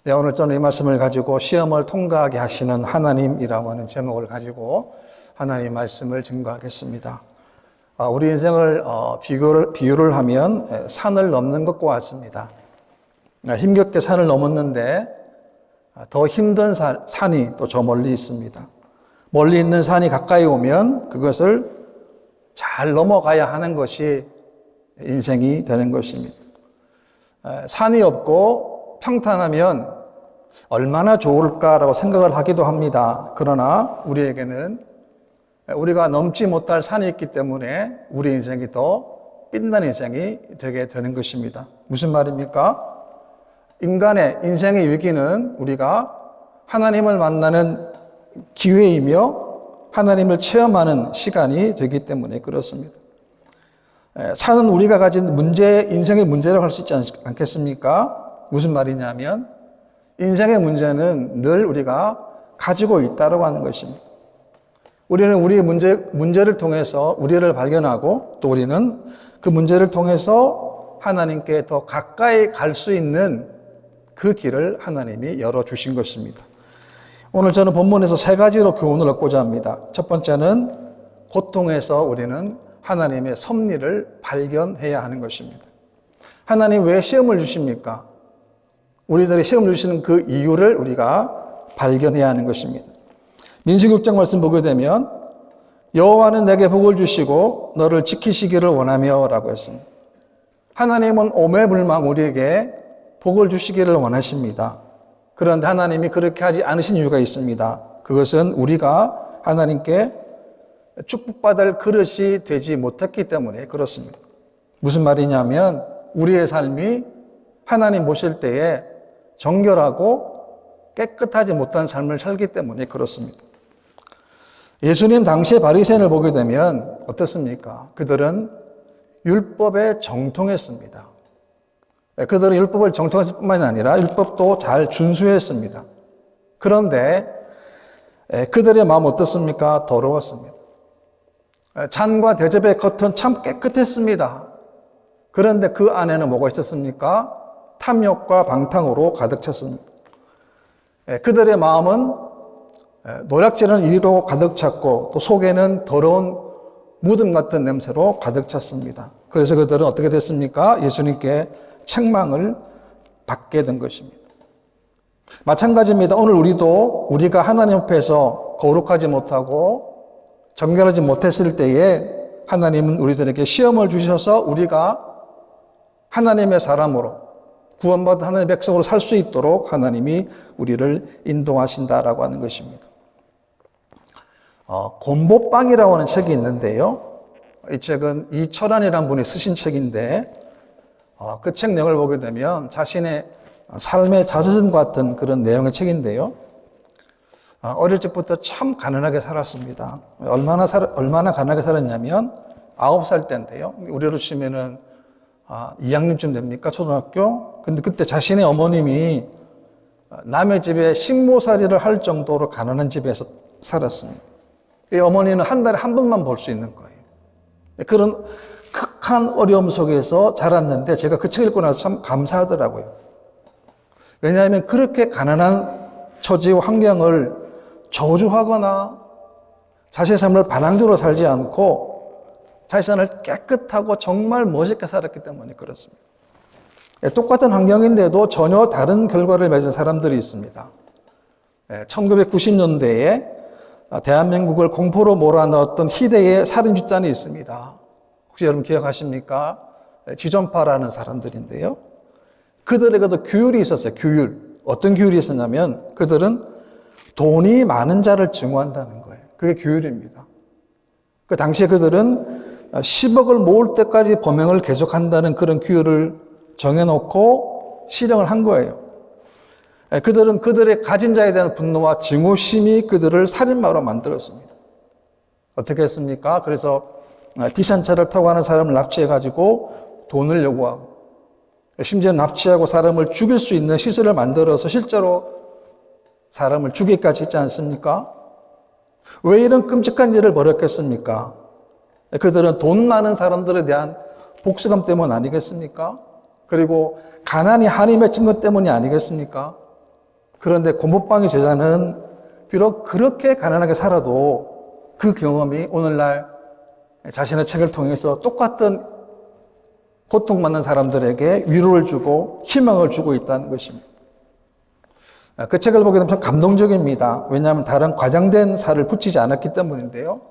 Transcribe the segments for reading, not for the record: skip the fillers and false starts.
네, 오늘 저는 이 말씀을 가지고 시험을 통과하게 하시는 하나님이라고 하는 제목을 가지고 하나님 말씀을 증거하겠습니다. 우리 인생을 비유를 하면 산을 넘는 것과 같습니다. 힘겹게 산을 넘었는데 더 힘든 산이 또 저 멀리 있습니다. 멀리 있는 산이 가까이 오면 그것을 잘 넘어가야 하는 것이 인생이 되는 것입니다. 산이 없고 평탄하면 얼마나 좋을까라고 생각을 하기도 합니다. 그러나 우리에게는 우리가 넘지 못할 산이 있기 때문에 우리 인생이 더 빛나는 인생이 되게 되는 것입니다. 무슨 말입니까? 인간의 인생의 위기는 우리가 하나님을 만나는 기회이며 하나님을 체험하는 시간이 되기 때문에 그렇습니다. 산은 우리가 가진 인생의 문제라고 할 수 있지 않겠습니까? 무슨 말이냐면 인생의 문제는 늘 우리가 가지고 있다고 하는 것입니다. 우리는 우리의 문제를 통해서 우리를 발견하고 또 우리는 그 문제를 통해서 하나님께 더 가까이 갈 수 있는 그 길을 하나님이 열어주신 것입니다. 오늘 저는 본문에서 세 가지로 교훈을 얻고자 합니다. 첫 번째는 고통에서 우리는 하나님의 섭리를 발견해야 하는 것입니다. 하나님 왜 시험을 주십니까? 우리들이 시험을 주시는 그 이유를 우리가 발견해야 하는 것입니다. 민수기 6장 말씀 보게 되면 여호와는 내게 복을 주시고 너를 지키시기를 원하며 라고 했습니다. 하나님은 오매불망 우리에게 복을 주시기를 원하십니다. 그런데 하나님이 그렇게 하지 않으신 이유가 있습니다. 그것은 우리가 하나님께 축복받을 그릇이 되지 못했기 때문에 그렇습니다. 무슨 말이냐면 우리의 삶이 하나님 보실 때에 정결하고 깨끗하지 못한 삶을 살기 때문에 그렇습니다. 예수님 당시의 바리새인을 보게 되면 어떻습니까? 그들은 율법에 정통했습니다. 그들은 율법을 정통했을 뿐만이 아니라 율법도 잘 준수했습니다. 그런데 그들의 마음 어떻습니까? 더러웠습니다. 잔과 대접의 겉은 참 깨끗했습니다. 그런데 그 안에는 뭐가 있었습니까? 탐욕과 방탕으로 가득 찼습니다. 그들의 마음은 노략질하는 이로 가득 찼고 또 속에는 더러운 무덤 같은 냄새로 가득 찼습니다. 그래서 그들은 어떻게 됐습니까? 예수님께 책망을 받게 된 것입니다. 마찬가지입니다. 오늘 우리가 하나님 앞에서 거룩하지 못하고 정결하지 못했을 때에 하나님은 우리들에게 시험을 주셔서 우리가 하나님의 사람으로 구원받은 하나님의 백성으로 살 수 있도록 하나님이 우리를 인도하신다라고 하는 것입니다. 곰보빵이라고 하는 책이 있는데요. 이 책은 이철환이라는 분이 쓰신 책인데 그 책 내용을 보게 되면 자신의 삶의 자서전 같은 그런 내용의 책인데요. 어릴 적부터 참 가난하게 살았습니다. 얼마나 가난하게 살았냐면 9살 때인데요. 우리로 치면은 2학년쯤 됩니까? 초등학교? 근데 그때 자신의 어머님이 남의 집에 식모살이를 할 정도로 가난한 집에서 살았습니다. 이 어머니는 한 달에 한 번만 볼 수 있는 거예요. 그런 극한 어려움 속에서 자랐는데 제가 그 책 읽고 나서 참 감사하더라고요. 왜냐하면 그렇게 가난한 처지와 환경을 저주하거나 자신의 삶을 반항적으로 살지 않고 자신을 깨끗하고 정말 멋있게 살았기 때문에 그렇습니다. 똑같은 환경인데도 전혀 다른 결과를 맺은 사람들이 있습니다. 1990년대에 대한민국을 공포로 몰아넣었던 희대의 살인 집단이 있습니다. 혹시 여러분 기억하십니까? 지존파라는 사람들인데요. 그들에게도 규율이 있었어요. 규율. 어떤 규율이 있었냐면 그들은 돈이 많은 자를 증오한다는 거예요. 그게 규율입니다. 그 당시에 그들은 10억을 모을 때까지 범행을 계속한다는 그런 규율을 정해놓고 실행을 한 거예요. 그들은 그들의 가진 자에 대한 분노와 증오심이 그들을 살인마로 만들었습니다. 어떻게 했습니까? 그래서 비싼 차를 타고 가는 사람을 납치해가지고 돈을 요구하고 심지어 납치하고 사람을 죽일 수 있는 시설을 만들어서 실제로 사람을 죽이기까지 했지 않습니까? 왜 이런 끔찍한 일을 벌였겠습니까? 그들은 돈 많은 사람들에 대한 복수감 때문 아니겠습니까? 그리고 가난이 한이 맺힌 것 때문이 아니겠습니까? 그런데 고목방의 제자는 비록 그렇게 가난하게 살아도 그 경험이 오늘날 자신의 책을 통해서 똑같은 고통받는 사람들에게 위로를 주고 희망을 주고 있다는 것입니다. 그 책을 보게 되면 참 감동적입니다. 왜냐하면 다른 과장된 살을 붙이지 않았기 때문인데요.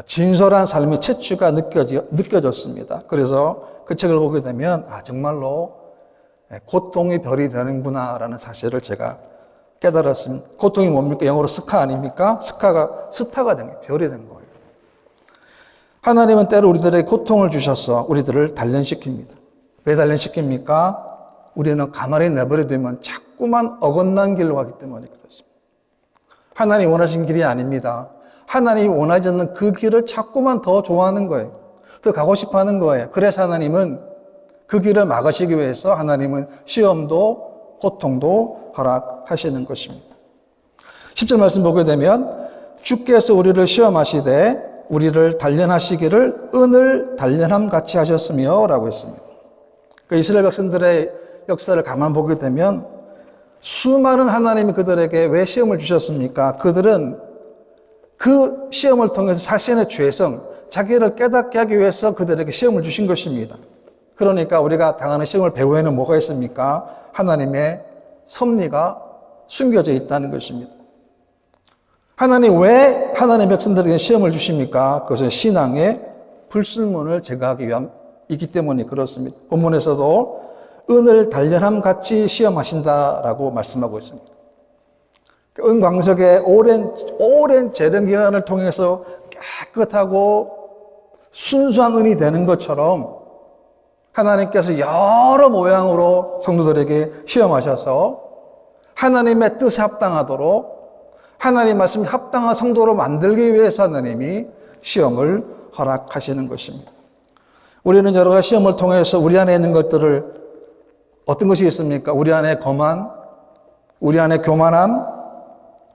진솔한 삶의 채취가 느껴졌습니다. 그래서 그 책을 보게 되면 정말로 고통이 별이 되는구나라는 사실을 제가 깨달았습니다. 고통이 뭡니까? 영어로 스카 아닙니까? 스카가 스타가 된 거예요. 별이 된 거예요. 하나님은 때로 우리들에게 고통을 주셔서 우리들을 단련시킵니다. 왜 단련시킵니까? 우리는 가만히 내버려 두면 자꾸만 어긋난 길로 가기 때문에 그렇습니다. 하나님이 원하신 길이 아닙니다. 하나님이 원하지 않는 그 길을 자꾸만 더 좋아하는 거예요. 더 가고 싶어 하는 거예요. 그래서 하나님은 그 길을 막으시기 위해서 하나님은 시험도 고통도 허락하시는 것입니다. 10절 말씀 보게 되면 주께서 우리를 시험하시되 우리를 단련하시기를 은을 단련함 같이 하셨으며 라고 했습니다. 그 이스라엘 백성들의 역사를 가만 보게 되면 수많은 하나님이 그들에게 왜 시험을 주셨습니까? 그들은 그 시험을 통해서 자신의 죄성, 자기를 깨닫게 하기 위해서 그들에게 시험을 주신 것입니다. 그러니까 우리가 당하는 시험을 배후에는 뭐가 있습니까? 하나님의 섭리가 숨겨져 있다는 것입니다. 하나님 왜 하나님의 백성들에게 시험을 주십니까? 그것은 신앙의 불순물을 제거하기 위함이기 때문에 그렇습니다. 본문에서도 은을 단련함 같이 시험하신다라고 말씀하고 있습니다. 은광석의 오랜 재련 기간을 통해서 깨끗하고 순수한 은이 되는 것처럼 하나님께서 여러 모양으로 성도들에게 시험하셔서 하나님의 뜻에 합당하도록 하나님 말씀에 합당한 성도로 만들기 위해서 하나님이 시험을 허락하시는 것입니다. 우리는 여러 가지 시험을 통해서 우리 안에 있는 것들을 어떤 것이 있습니까? 우리 안에 거만, 우리 안에 교만함,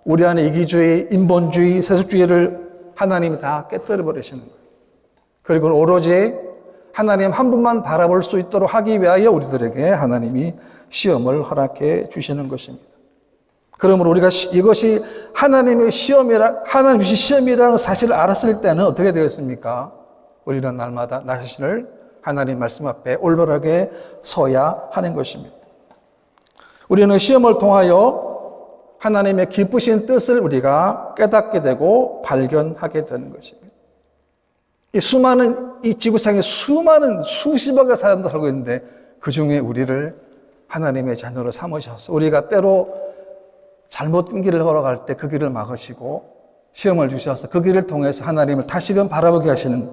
우리 안에 이기주의, 인본주의, 세속주의를 하나님이 다 깨뜨려 버리시는 거예요. 그리고 오로지 하나님 한 분만 바라볼 수 있도록 하기 위하여 우리들에게 하나님이 시험을 허락해 주시는 것입니다. 그러므로 우리가 이것이 하나님 주신 시험이라는 사실을 알았을 때는 어떻게 되겠습니까? 우리는 날마다 나 자신을 하나님 말씀 앞에 올바르게 서야 하는 것입니다. 우리는 시험을 통하여 하나님의 기쁘신 뜻을 우리가 깨닫게 되고 발견하게 되는 것입니다. 이 지구상에 수많은 수십억의 사람들 살고 있는데 그 중에 우리를 하나님의 자녀로 삼으셔서 우리가 때로 잘못된 길을 걸어갈 때 그 길을 막으시고 시험을 주셔서 그 길을 통해서 하나님을 다시금 바라보게 하시는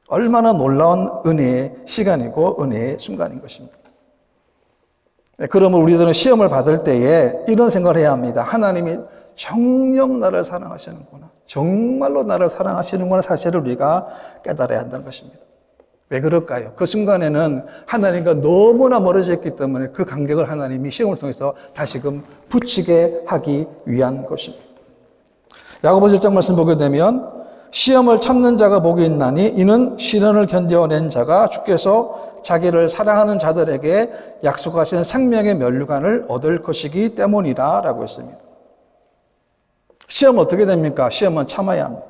얼마나 놀라운 은혜의 시간이고 은혜의 순간인 것입니다. 그러면 우리들은 시험을 받을 때에 이런 생각을 해야 합니다. 하나님이 정녕 나를 사랑하시는구나. 정말로 나를 사랑하시는구나 사실을 우리가 깨달아야 한다는 것입니다. 왜 그럴까요? 그 순간에는 하나님과 너무나 멀어져 있기 때문에 그 간격을 하나님이 시험을 통해서 다시금 붙이게 하기 위한 것입니다. 야고보 1장 말씀 보게 되면 시험을 참는 자가 복이 있나니 이는 시련을 견뎌낸 자가 주께서 자기를 사랑하는 자들에게 약속하신 생명의 면류관을 얻을 것이기 때문이라 라고 했습니다. 시험은 어떻게 됩니까? 시험은 참아야 합니다.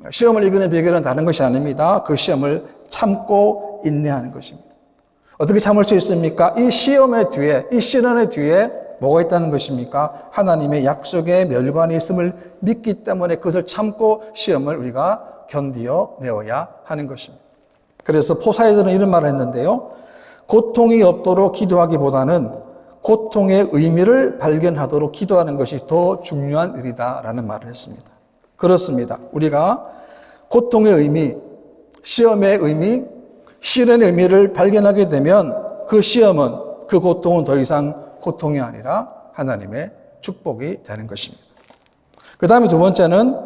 시험을 이기는 비결은 다른 것이 아닙니다. 그 시험을 참고 인내하는 것입니다. 어떻게 참을 수 있습니까? 이 시험의 뒤에, 이 시련의 뒤에 뭐가 있다는 것입니까? 하나님의 약속의 멸관이 있음을 믿기 때문에 그것을 참고 시험을 우리가 견디어 내어야 하는 것입니다. 그래서 포사이드는 이런 말을 했는데요. 고통이 없도록 기도하기보다는 고통의 의미를 발견하도록 기도하는 것이 더 중요한 일이다라는 말을 했습니다. 그렇습니다. 우리가 고통의 의미, 시험의 의미, 시련의 의미를 발견하게 되면 그 시험은, 그 고통은 더 이상 고통이 아니라 하나님의 축복이 되는 것입니다. 그 다음에 두 번째는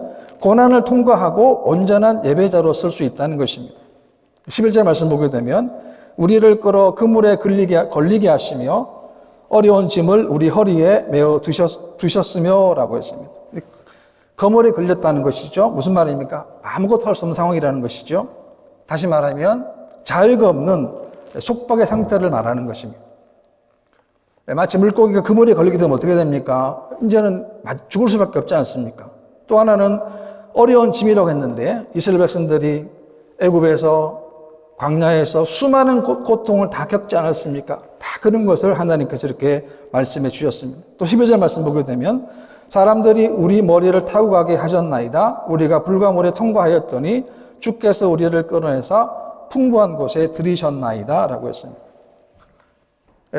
고난을 통과하고 온전한 예배자로 쓸 수 있다는 것입니다. 11절 말씀 보게 되면 우리를 끌어 그물에 걸리게 하시며 어려운 짐을 우리 허리에 메어 두셨으며 라고 했습니다. 거물에 걸렸다는 것이죠. 무슨 말입니까? 아무것도 할 수 없는 상황이라는 것이죠. 다시 말하면 자유가 없는 속박의 상태를 말하는 것입니다. 마치 물고기가 그물에 걸리게 되면 어떻게 됩니까? 이제는 죽을 수밖에 없지 않습니까? 또 하나는 어려운 짐이라고 했는데 이스라엘 백성들이 애굽에서 광야에서 수많은 고통을 다 겪지 않았습니까? 다 그런 것을 하나님께서 이렇게 말씀해 주셨습니다. 또 12절 말씀 보게 되면 사람들이 우리 머리를 타고 가게 하셨나이다. 우리가 불가물에 통과하였더니 주께서 우리를 끌어내사 풍부한 곳에 들이셨나이다 라고 했습니다.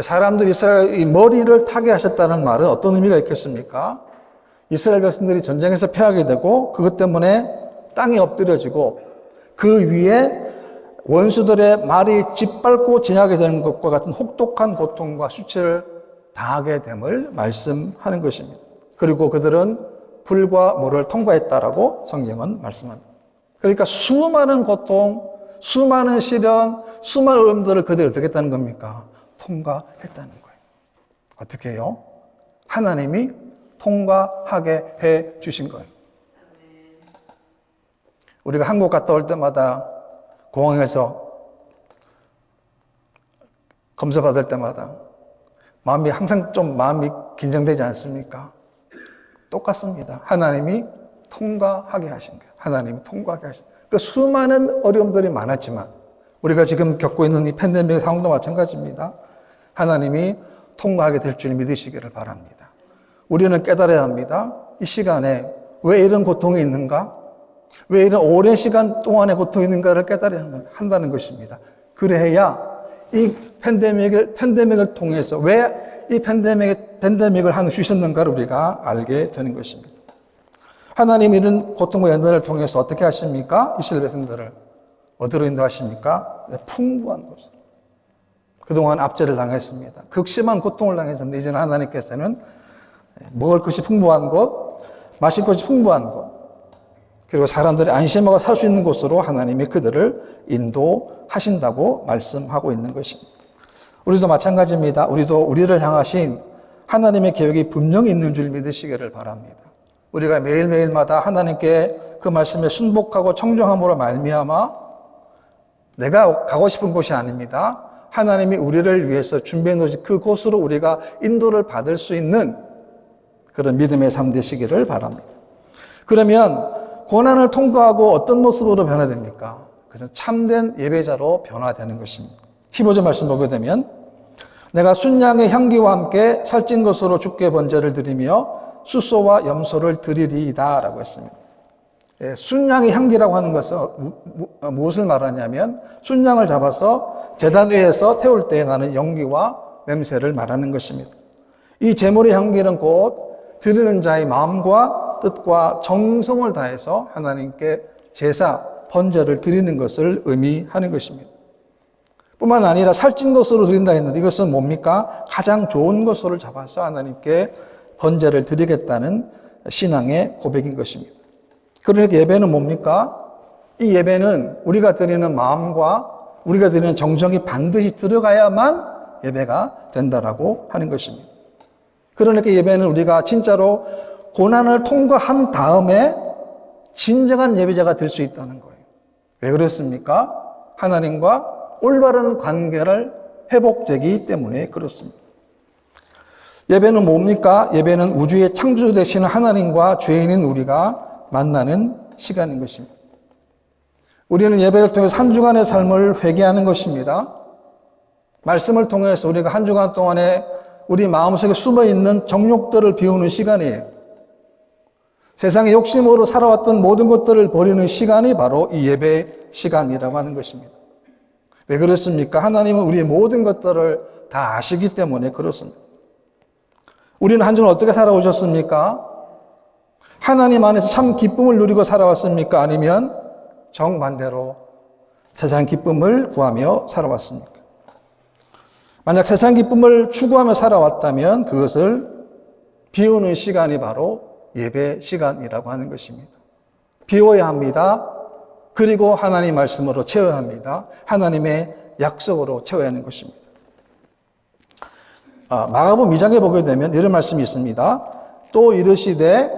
사람들이 이스라엘 머리를 타게 하셨다는 말은 어떤 의미가 있겠습니까? 이스라엘 백성들이 전쟁에서 패하게 되고 그것 때문에 땅에 엎드려지고 그 위에 원수들의 말이 짓밟고 지나게 되는 것과 같은 혹독한 고통과 수치를 당하게 됨을 말씀하는 것입니다. 그리고 그들은 불과 물을 통과했다라고 성경은 말씀합니다. 그러니까 수많은 고통, 수많은 시련, 수많은 어려움들을 그들이 어떻게 했다는 겁니까? 통과했다는 거예요. 어떻게 해요? 하나님이 통과하게 해 주신 거예요. 우리가 한국 갔다 올 때마다 공항에서 검사 받을 때마다 마음이 항상 좀 마음이 긴장되지 않습니까? 똑같습니다. 하나님이 통과하게 하신 거예요. 하나님이 통과하게 하신 거예요. 그 수많은 어려움들이 많았지만 우리가 지금 겪고 있는 이 팬데믹 상황도 마찬가지입니다. 하나님이 통과하게 될 줄 믿으시기를 바랍니다. 우리는 깨달아야 합니다. 이 시간에 왜 이런 고통이 있는가? 왜 이런 오랜 시간 동안의 고통이 있는가를 깨달아야 한다는 것입니다. 그래야 이 팬데믹을 통해서 왜 이 팬데믹을 하나 주셨는가를 우리가 알게 되는 것입니다. 하나님 이런 고통과 연단을 통해서 어떻게 하십니까? 이스라엘 백성들을 어디로 인도하십니까? 풍부한 곳으로. 그동안 압제를 당했습니다. 극심한 고통을 당했었는데 이제는 하나님께서는 먹을 것이 풍부한 곳, 마실 것이 풍부한 곳, 그리고 사람들이 안심하고 살 수 있는 곳으로 하나님이 그들을 인도하신다고 말씀하고 있는 것입니다. 우리도 마찬가지입니다. 우리도 우리를 향하신 하나님의 계획이 분명히 있는 줄 믿으시기를 바랍니다. 우리가 매일매일마다 하나님께 그 말씀에 순복하고 청정함으로 말미암아 내가 가고 싶은 곳이 아닙니다. 하나님이 우리를 위해서 준비해 놓으신 그곳으로 우리가 인도를 받을 수 있는 그런 믿음의 삶 되시기를 바랍니다. 그러면 고난을 통과하고 어떤 모습으로 변화됩니까? 그것은 참된 예배자로 변화되는 것입니다. 15절 말씀 보게 되면 내가 순양의 향기와 함께 살찐 것으로 주께 번제를 드리며 숫소와 염소를 드리리이다 라고 했습니다. 순양의 향기라고 하는 것은 무엇을 말하냐면 순양을 잡아서 제단 위에서 태울 때 나는 연기와 냄새를 말하는 것입니다. 이 제물의 향기는 곧 드리는 자의 마음과 뜻과 정성을 다해서 하나님께 제사, 번제를 드리는 것을 의미하는 것입니다. 뿐만 아니라 살찐 것으로 드린다 했는데 이것은 뭡니까? 가장 좋은 것으로 잡아서 하나님께 번제를 드리겠다는 신앙의 고백인 것입니다. 그러니까 예배는 뭡니까? 이 예배는 우리가 드리는 마음과 우리가 드리는 정성이 반드시 들어가야만 예배가 된다라고 하는 것입니다. 그러니까 예배는 우리가 진짜로 고난을 통과한 다음에 진정한 예배자가 될 수 있다는 거예요. 왜 그렇습니까? 하나님과 올바른 관계를 회복되기 때문에 그렇습니다. 예배는 뭡니까? 예배는 우주의 창조주 되시는 하나님과 죄인인 우리가 만나는 시간인 것입니다. 우리는 예배를 통해서 한 주간의 삶을 회개하는 것입니다. 말씀을 통해서 우리가 한 주간 동안에 우리 마음속에 숨어있는 정욕들을 비우는 시간이에요. 세상의 욕심으로 살아왔던 모든 것들을 버리는 시간이 바로 이 예배 시간이라고 하는 것입니다. 왜 그렇습니까? 하나님은 우리의 모든 것들을 다 아시기 때문에 그렇습니다. 우리는 한 주는 어떻게 살아오셨습니까? 하나님 안에서 참 기쁨을 누리고 살아왔습니까? 아니면 정반대로 세상 기쁨을 구하며 살아왔습니까? 만약 세상 기쁨을 추구하며 살아왔다면 그것을 비우는 시간이 바로 예배 시간이라고 하는 것입니다. 비워야 합니다. 그리고 하나님 말씀으로 채워야 합니다. 하나님의 약속으로 채워야 하는 것입니다. 마가복음 2장에 보게 되면 이런 말씀이 있습니다. 또 이르시되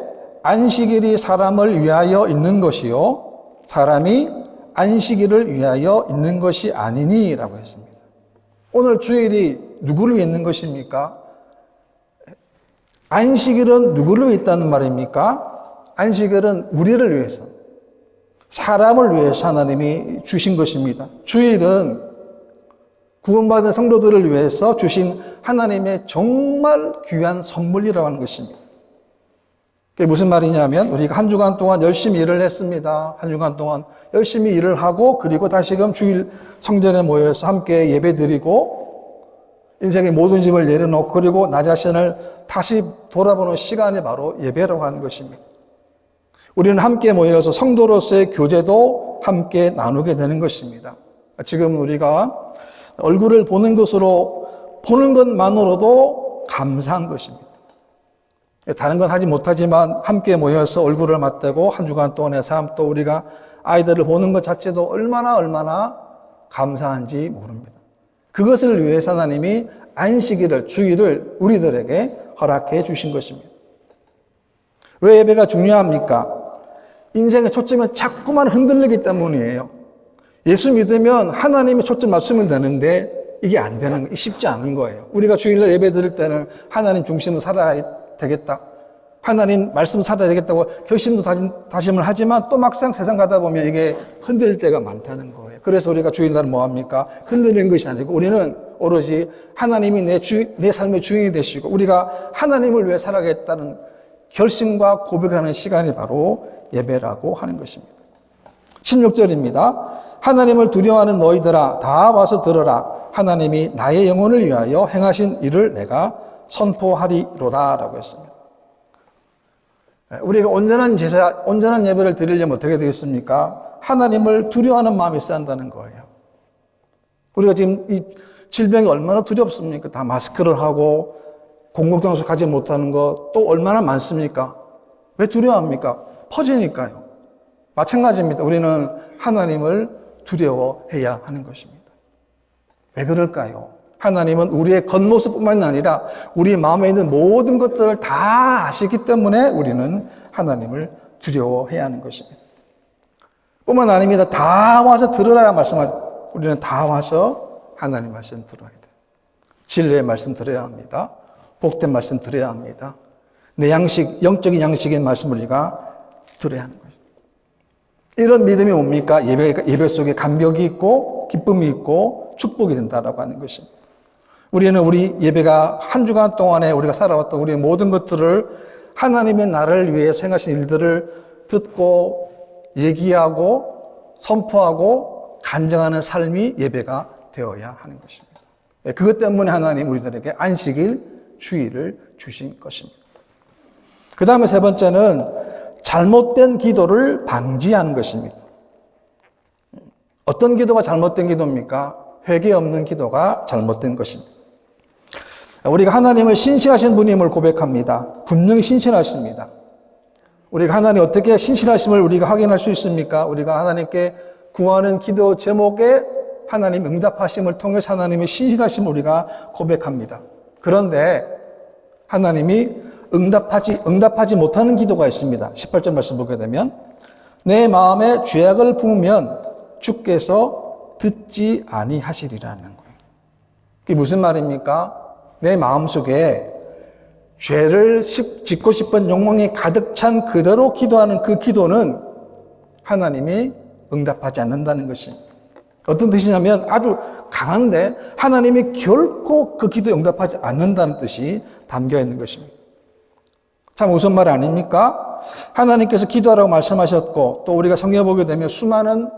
안식일이 사람을 위하여 있는 것이요 사람이 안식일을 위하여 있는 것이 아니니라고 했습니다. 오늘 주일이 누구를 위해 있는 것입니까? 안식일은 누구를 위해 있다는 말입니까? 안식일은 우리를 위해서, 사람을 위해서 하나님이 주신 것입니다. 주일은 구원받은 성도들을 위해서 주신 하나님의 정말 귀한 선물이라고 하는 것입니다. 그게 무슨 말이냐면 우리가 한 주간 동안 열심히 일을 했습니다. 한 주간 동안 열심히 일을 하고 그리고 다시금 주일 성전에 모여서 함께 예배드리고 인생의 모든 짐을 내려놓고 그리고 나 자신을 다시 돌아보는 시간이 바로 예배라고 하는 것입니다. 우리는 함께 모여서 성도로서의 교제도 함께 나누게 되는 것입니다. 지금 우리가 얼굴을 보는 것으로 보는 것만으로도 감사한 것입니다. 다른 건 하지 못하지만 함께 모여서 얼굴을 맞대고 한 주간 동안의 삶 또 우리가 아이들을 보는 것 자체도 얼마나 감사한지 모릅니다. 그것을 위해서 하나님이 안식일을, 주일을 우리들에게 허락해 주신 것입니다. 왜 예배가 중요합니까? 인생의 초점이 자꾸만 흔들리기 때문이에요. 예수 믿으면 하나님의 초점 맞추면 되는데 이게 안 되는 거예요. 쉽지 않은 거예요. 우리가 주일날 예배 드릴 때는 하나님 중심으로 살아야 되겠다. 하나님 말씀 살아야 되겠다고 결심도 다짐을 하지만 또 막상 세상 가다 보면 이게 흔들릴 때가 많다는 거예요. 그래서 우리가 주일날 뭐 합니까? 흔들리는 것이 아니고 우리는 오로지 하나님이 내 삶의 주인이 되시고 우리가 하나님을 위해 살아가겠다는 결심과 고백하는 시간이 바로 예배라고 하는 것입니다. 16절입니다. 하나님을 두려워하는 너희들아 다 와서 들어라. 하나님이 나의 영혼을 위하여 행하신 일을 내가 선포하리로다 라고 했습니다. 우리가 온전한 제사, 온전한 예배를 드리려면 어떻게 되겠습니까? 하나님을 두려워하는 마음이 있어야 한다는 거예요. 우리가 지금 이 질병이 얼마나 두렵습니까? 다 마스크를 하고 공공장소 가지 못하는 거 또 얼마나 많습니까? 왜 두려워합니까? 퍼지니까요. 마찬가지입니다. 우리는 하나님을 두려워해야 하는 것입니다. 왜 그럴까요? 하나님은 우리의 겉모습뿐만 아니라 우리 마음에 있는 모든 것들을 다 아시기 때문에 우리는 하나님을 두려워해야 하는 것입니다. 뿐만 아닙니다. 다 와서 들으라 말씀하죠. 우리는 다 와서 하나님 말씀 들어야 돼요. 진리의 말씀 들어야 합니다. 복된 말씀 들어야 합니다. 내 양식, 영적인 양식의 말씀을 우리가 들어야 하는 것입니다. 이런 믿음이 뭡니까? 예배 속에 감격이 있고 기쁨이 있고 축복이 된다라고 하는 것입니다. 우리는 우리 예배가 한 주간 동안에 우리가 살아왔던 우리의 모든 것들을 하나님의 나라를 위해 생하신 일들을 듣고 얘기하고 선포하고 간증하는 삶이 예배가 되어야 하는 것입니다. 그것 때문에 하나님 우리들에게 안식일, 주일을 주신 것입니다. 그 다음에 세 번째는 잘못된 기도를 방지하는 것입니다. 어떤 기도가 잘못된 기도입니까? 회개 없는 기도가 잘못된 것입니다. 우리가 하나님을 신실하신 분임을 고백합니다. 분명히 신실하십니다. 우리가 하나님 어떻게 신실하심을 우리가 확인할 수 있습니까? 우리가 하나님께 구하는 기도 제목에 하나님 응답하심을 통해서 하나님의 신실하심을 우리가 고백합니다. 그런데 하나님이 응답하지 못하는 기도가 있습니다. 18절 말씀 보게 되면 내 마음에 죄악을 품으면 주께서 듣지 아니하시리라는 거예요. 그게 무슨 말입니까? 내 마음속에 죄를 짓고 싶은 욕망이 가득 찬 그대로 기도하는 그 기도는 하나님이 응답하지 않는다는 것입니다. 어떤 뜻이냐면 아주 강한데 하나님이 결코 그 기도에 응답하지 않는다는 뜻이 담겨 있는 것입니다. 참 무슨 말 아닙니까? 하나님께서 기도하라고 말씀하셨고 또 우리가 성경 보게 되면 수많은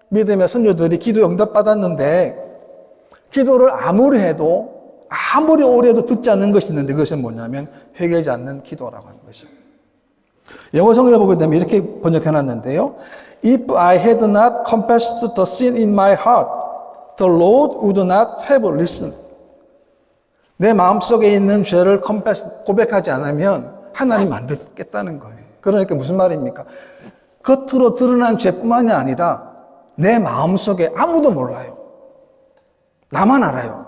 믿음의 선조들이 기도에 응답받았는데 기도를 아무리 해도 아무리 오래 해도 듣지 않는 것이 있는데 그것은 뭐냐면 회개하지 않는 기도라고 하는 것입니다. 영어 성경을 보게 되면 이렇게 번역해놨는데요. If I had not confessed the sin in my heart, the Lord would not have listened. 내 마음속에 있는 죄를 고백하지 않으면 하나님 안 듣겠다는 거예요. 그러니까 무슨 말입니까? 겉으로 드러난 죄뿐만이 아니라 내 마음속에 아무도 몰라요. 나만 알아요.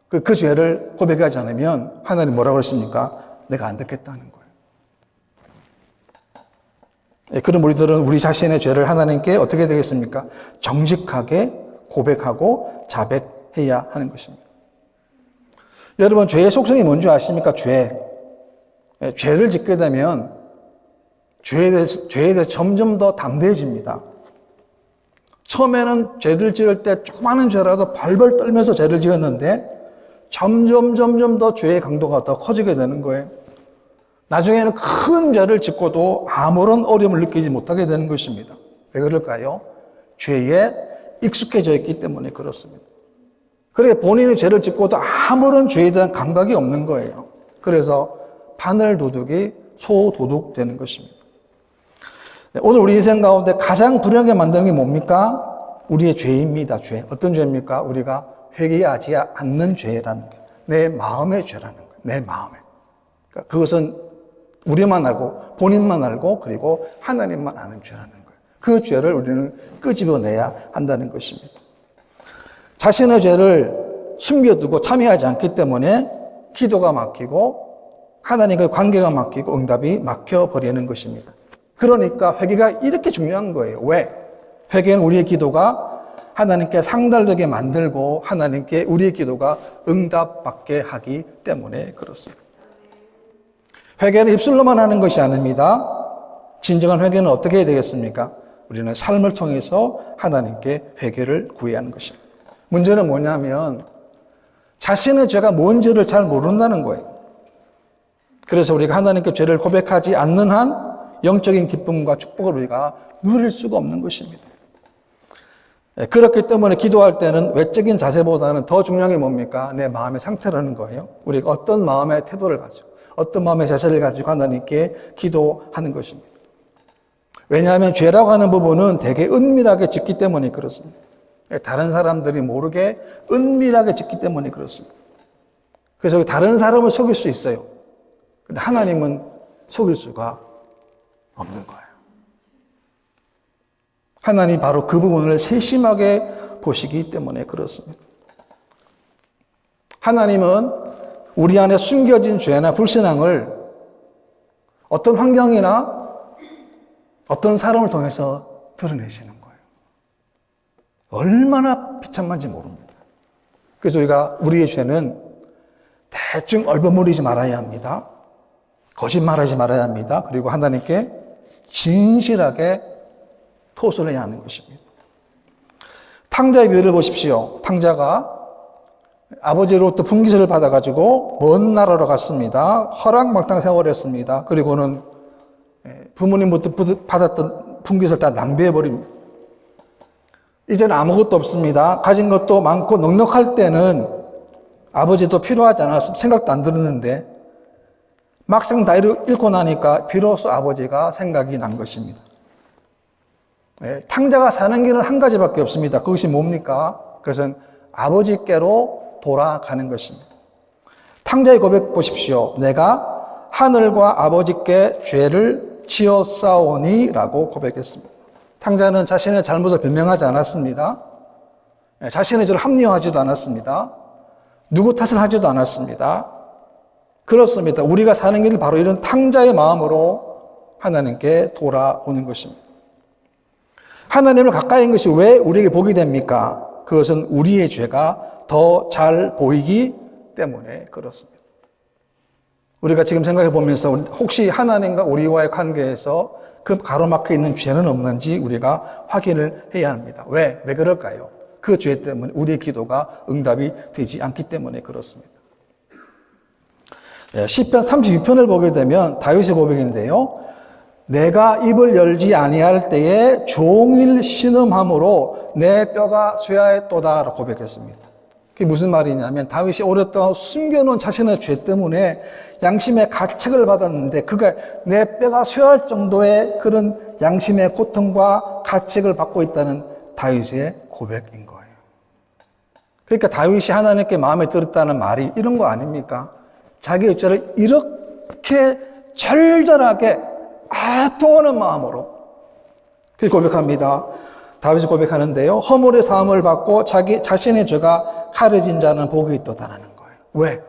그 죄를 고백하지 않으면 하나님 뭐라고 그러십니까? 내가 안 듣겠다는 거예요. 그럼 우리들은 우리 자신의 죄를 하나님께 어떻게 되겠습니까? 정직하게 고백하고 자백해야 하는 것입니다. 여러분, 죄의 속성이 뭔지 아십니까? 죄. 죄를 짓게 되면 죄에 대해서 점점 더 담대해집니다. 처음에는 죄를 지을 때 조그마한 죄라도 발벌 떨면서 죄를 지었는데 점점 더 죄의 강도가 더 커지게 되는 거예요. 나중에는 큰 죄를 짓고도 아무런 어려움을 느끼지 못하게 되는 것입니다. 왜 그럴까요? 죄에 익숙해져 있기 때문에 그렇습니다. 그러니까 본인이 죄를 짓고도 아무런 죄에 대한 감각이 없는 거예요. 그래서 바늘 도둑이 소도둑 되는 것입니다. 오늘 우리 인생 가운데 가장 불행하게 만드는 게 뭡니까? 우리의 죄입니다. 죄. 어떤 죄입니까? 우리가 회개하지 않는 죄라는 게. 내 마음의 죄라는 거예요. 내 마음에. 그러니까 그것은 우리만 알고 본인만 알고 그리고 하나님만 아는 죄라는 거예요. 그 죄를 우리는 끄집어내야 한다는 것입니다. 자신의 죄를 숨겨두고 참여하지 않기 때문에 기도가 막히고 하나님과의 관계가 막히고 응답이 막혀버리는 것입니다. 그러니까 회개가 이렇게 중요한 거예요. 왜? 회개는 우리의 기도가 하나님께 상달되게 만들고 하나님께 우리의 기도가 응답받게 하기 때문에 그렇습니다. 회개는 입술로만 하는 것이 아닙니다. 진정한 회개는 어떻게 해야 되겠습니까? 우리는 삶을 통해서 하나님께 회개를 구해야 하는 것입니다. 문제는 뭐냐면 자신의 죄가 뭔지를 잘 모른다는 거예요. 그래서 우리가 하나님께 죄를 고백하지 않는 한 영적인 기쁨과 축복을 우리가 누릴 수가 없는 것입니다. 그렇기 때문에 기도할 때는 외적인 자세보다는 더 중요한 게 뭡니까? 내 마음의 상태라는 거예요. 우리가 어떤 마음의 태도를 가지고 어떤 마음의 자세를 가지고 하나님께 기도하는 것입니다. 왜냐하면 죄라고 하는 부분은 되게 은밀하게 짓기 때문에 그렇습니다. 다른 사람들이 모르게 은밀하게 짓기 때문에 그렇습니다. 그래서 다른 사람을 속일 수 있어요. 근데 하나님은 속일 수가 없는 거예요. 하나님이 바로 그 부분을 세심하게 보시기 때문에 그렇습니다. 하나님은 우리 안에 숨겨진 죄나 불신앙을 어떤 환경이나 어떤 사람을 통해서 드러내시는 거예요. 얼마나 비참한지 모릅니다. 그래서 우리가 우리의 죄는 대충 얼버무리지 말아야 합니다. 거짓말하지 말아야 합니다. 그리고 하나님께 진실하게 토설해야 하는 것입니다. 탕자의 비유를 보십시오. 탕자가 아버지로부터 분깃을 받아가지고 먼 나라로 갔습니다. 허랑방탕 생활을 했습니다. 그리고는 부모님부터 받았던 분깃을 다 낭비해버립니다. 이제는 아무것도 없습니다. 가진 것도 많고 넉넉할 때는 아버지도 필요하지 않았습니다. 생각도 안 들었는데 막상 다 잃고 나니까 비로소 아버지가 생각이 난 것입니다. 탕자가 사는 길은 한 가지밖에 없습니다. 그것이 뭡니까? 그것은 아버지께로 돌아가는 것입니다. 탕자의 고백 보십시오. 내가 하늘과 아버지께 죄를 지었사오니 라고 고백했습니다. 탕자는 자신의 잘못을 변명하지 않았습니다. 자신의 죄를 합리화하지도 않았습니다. 누구 탓을 하지도 않았습니다. 그렇습니다. 우리가 사는 길 바로 이런 탕자의 마음으로 하나님께 돌아오는 것입니다. 하나님을 가까이 한 것이 왜 우리에게 복이 됩니까? 그것은 우리의 죄가 더 잘 보이기 때문에 그렇습니다. 우리가 지금 생각해 보면서 혹시 하나님과 우리와의 관계에서 그 가로막혀 있는 죄는 없는지 우리가 확인을 해야 합니다. 왜 그럴까요? 그 죄 때문에 우리의 기도가 응답이 되지 않기 때문에 그렇습니다. 시편 32편을 보게 되면 다윗의 고백인데요. 내가 입을 열지 아니할 때에 종일 신음함으로 내 뼈가 쇠하였도다라고 고백했습니다. 그게 무슨 말이냐면 다윗이 오랫동안 숨겨놓은 자신의 죄 때문에 양심의 가책을 받았는데 그가 내 뼈가 쇠할 정도의 그런 양심의 고통과 가책을 받고 있다는 다윗의 고백인 거예요. 그러니까 다윗이 하나님께 마음에 들었다는 말이 이런 거 아닙니까? 자기의 죄를 이렇게 절절하게 애통하는 마음으로 그렇게 고백합니다. 다윗이 고백하는데요. 허물의 사함을 받고 자신의 죄가 가려진 자는 복이 있도다라는 거예요. 왜?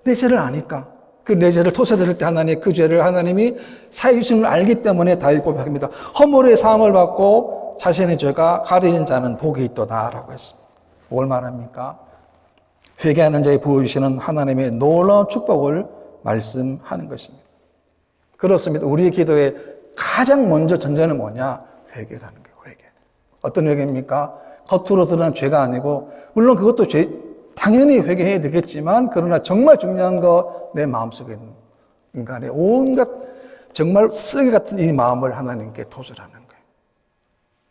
내 죄를 아니까. 그 내 죄를 토설할 때 하나님 그 죄를 하나님이 사해 주심을 알기 때문에 다윗 고백합니다. 허물의 사함을 받고 자신의 죄가 가려진 자는 복이 있도다라고 했습니다. 뭘 말합니까? 회개하는 자에 부어주시는 하나님의 놀라운 축복을 말씀하는 것입니다. 그렇습니다. 우리의 기도에 가장 먼저 전제는 뭐냐? 회개라는 거예요. 회개. 어떤 회개입니까? 겉으로 드러난 죄가 아니고, 물론 그것도 당연히 회개해야 되겠지만, 그러나 정말 중요한 거, 내 마음속에 있는 인간의 온갖 정말 쓰레기 같은 이 마음을 하나님께 도전하는 거예요.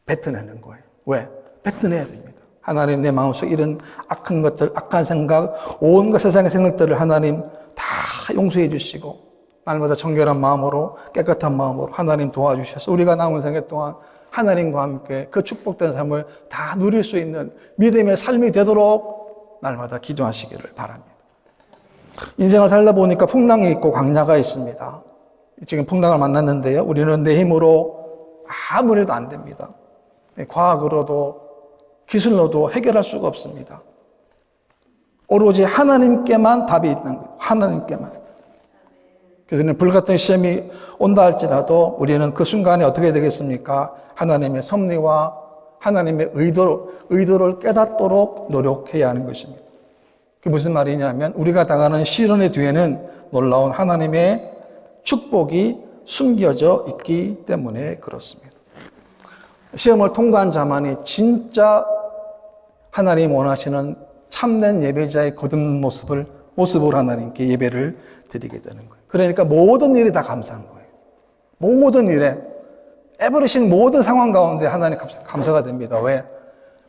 뱉어내는 거예요. 왜? 뱉어내야 됩니다. 하나님, 내 마음속에 이런 악한 것들, 악한 생각, 온갖 세상의 생각들을 하나님 다 용서해 주시고, 날마다 정결한 마음으로, 깨끗한 마음으로 하나님 도와주셔서 우리가 남은 생애 동안 하나님과 함께 그 축복된 삶을 다 누릴 수 있는 믿음의 삶이 되도록 날마다 기도하시기를 바랍니다. 인생을 살다 보니까 풍랑이 있고 광야가 있습니다. 지금 풍랑을 만났는데요. 우리는 내 힘으로 아무래도 안 됩니다. 과학으로도 기술로도 해결할 수가 없습니다. 오로지 하나님께만 답이 있는 거예요. 하나님께만. 그래서 불같은 시험이 온다 할지라도 우리는 그 순간에 어떻게 되겠습니까? 하나님의 섭리와 하나님의 의도를 깨닫도록 노력해야 하는 것입니다. 그게 무슨 말이냐면 우리가 당하는 시련의 뒤에는 놀라운 하나님의 축복이 숨겨져 있기 때문에 그렇습니다. 시험을 통과한 자만이 진짜 하나님 원하시는 참된 예배자의 거듭난 모습으로 하나님께 예배를 드리게 되는 거예요. 그러니까 모든 일이 다 감사한 거예요. 모든 일에, 에브리싱 모든 상황 가운데 하나님 감사가 됩니다. 왜?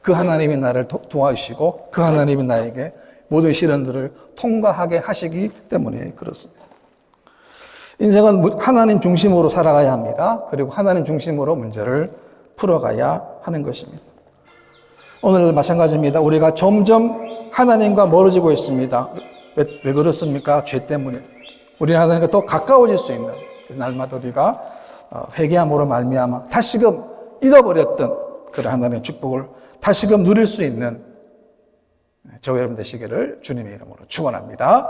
그 하나님이 나를 도와주시고 그 하나님이 나에게 모든 시련들을 통과하게 하시기 때문에 그렇습니다. 인생은 하나님 중심으로 살아가야 합니다. 그리고 하나님 중심으로 문제를 풀어가야 하는 것입니다. 오늘 마찬가지입니다. 우리가 점점 하나님과 멀어지고 있습니다. 왜 그렇습니까? 죄 때문에. 우리는 하나님과 더 가까워질 수 있는, 그래서 날마다 우리가 회개함으로 말미암아 다시금 잃어버렸던 그런 하나님의 축복을 다시금 누릴 수 있는 저와 여러분 되시기를 주님의 이름으로 축원합니다.